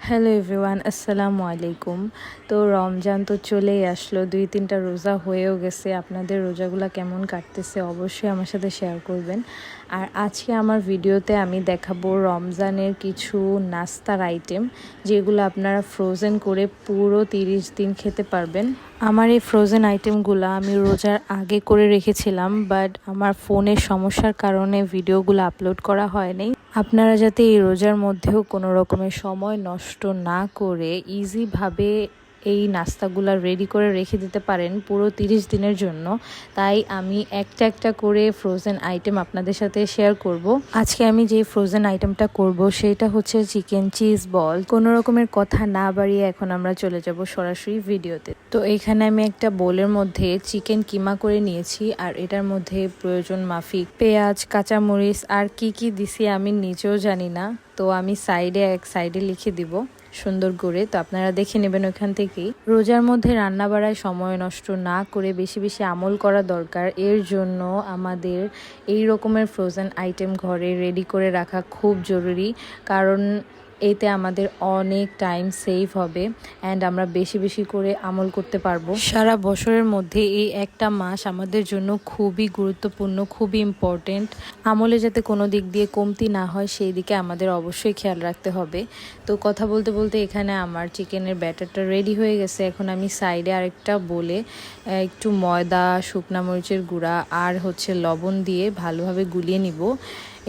Hello everyone, আসসালামু আলাইকুম। তো রমজান তো চলেই আসলো, 2-3টা রোজা হয়েও গেছে। আপনাদের রোজাগুলো কেমন কাটতেছে অবশ্যই আমার সাথে শেয়ার করবেন। আর আজকে আমার ভিডিওতে আমি দেখাবো রমজানের কিছু নাস্তার আইটেম, যেগুলো আপনারা ফ্রোজেন করে পুরো 30 দিন খেতে পারবেন। আমার এই ফ্রোজেন আইটেমগুলো আমি রোজার আগে করে রেখেছিলাম, বাট আমার ফোনের সমস্যার কারণে ভিডিওগুলো আপলোড করা হয়নি। আপনারা যাতে এই রোজার মধ্যেও কোনো রকমের সময় নষ্ট না করে ইজিভাবে এই নাস্তাগুলো রেডি করে রেখে দিতে পারেন পুরো 30 দিনের জন্য, তাই আমি একটা একটা করে ফ্রোজেন আইটেম আপনাদের সাথে শেয়ার করব। আজকে আমি যে ফ্রোজেন আইটেমটা করব সেটা হচ্ছে চিকেন চিজ বল। কোনো রকমের কথা না বাড়িয়ে এখন আমরা চলে যাব সরাসরি ভিডিওতে। তো এখানে আমি একটা বোলের মধ্যে চিকেন কিমা করে নিয়েছি, আর এটার মধ্যে প্রয়োজন মাফিক পেঁয়াজ, কাঁচামরিচ আর কি কি দিছি আমি নিজেও জানি না। তো আমি এক সাইডে লিখে দিব সুন্দর করে, তো আপনারা দেখে নেবেন ওখান থেকেই। রোজার মধ্যে রান্না বাড়ায় সময় নষ্ট না করে বেশি বেশি আমল করা দরকার। এর জন্য আমাদের এই রকমের ফ্রোজেন আইটেম ঘরে রেডি করে রাখা খুব জরুরি, কারণ এতে আমাদের অনেক টাইম সেভ হবে অ্যান্ড আমরা বেশি বেশি করে আমল করতে পারবো। সারা বছরের মধ্যে এই একটা মাস আমাদের জন্য খুবই গুরুত্বপূর্ণ, খুবই ইম্পর্টেন্ট। আমলে যাতে কোনো দিক দিয়ে কমতি না হয় সেই দিকে আমাদের অবশ্যই খেয়াল রাখতে হবে। তো কথা বলতে বলতে এখানে আমার চিকেনের ব্যাটারটা রেডি হয়ে গেছে। এখন আমি সাইডে আরেকটা বলে একটু ময়দা, শুকনা মরিচের গুঁড়া আর লবণ দিয়ে ভালোভাবে গুলিয়ে নিব।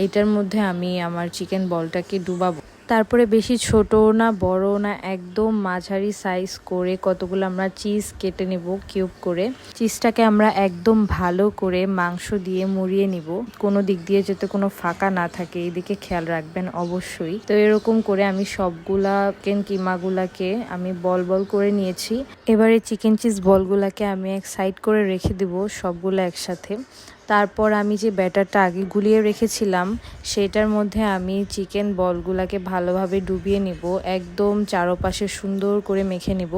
এটার মধ্যে আমি আমার চিকেন বলটাকে ডুবাবো। তারপরে বেশি ছোট না বড় না, একদম মাঝারি সাইজ করে কতগুলো আমরা চিজ কেটে নেব কিউব করে। চিজটাকে আমরা একদম ভালো করে মাংস দিয়ে মুড়িয়ে নিব, কোনো দিক দিয়ে যাতে কোনো ফাঁকা না থাকে এইদিকে খেয়াল রাখবেন অবশ্যই। তো এরকম করে আমি সবগুলা চিকেন কিমাগুলাকে আমি বল বল করে নিয়েছি। এবারে চিকেন চিজ বলগুলাকে আমি এক সাইড করে রেখে দিব সবগুলো একসাথে। তারপর আমি যে ব্যাটারটা আগে গুলিয়ে রেখেছিলাম সেটার মধ্যে আমি চিকেন বলগুলাকে ভালোভাবে ডুবিয়ে নিব, একদম চারপাশে সুন্দর করে মেখে নিব।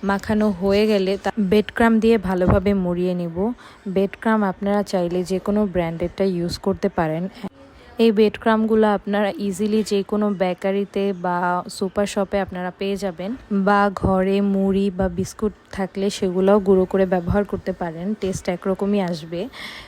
মাখানো হয়ে গেলে বেড ক্রাম দিয়ে ভালোভাবে মুড়িয়ে নিব। বেড ক্রাম আপনারা চাইলে যে কোনো ব্র্যান্ডেরটা ইউজ করতে পারেন। এই বেড ক্রামগুলো আপনারা ইজিলি যে কোনো বেকারিতে বা সুপার শপে আপনারা পেয়ে যাবেন, বা ঘরে মুড়ি বা বিস্কুট থাকলে সেগুলোও গুঁড়ো করে ব্যবহার করতে পারেন, টেস্ট একরকমই আসবে।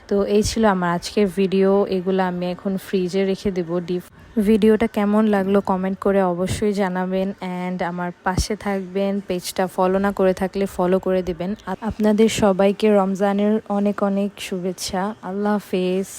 তো এই ছিল আমার আজকের ভিডিও। এগুলো আমি এখন ফ্রিজে রেখে দেবো ডিপ। ভিডিওটা কেমন লাগলো কমেন্ট করে অবশ্যই জানাবেন অ্যান্ড আমার পাশে থাকবেন। পেজটা ফলো না করে থাকলে ফলো করে দিবেন। আপনাদের সবাইকে রমজানের অনেক অনেক শুভেচ্ছা। আল্লাহ হাফেজ।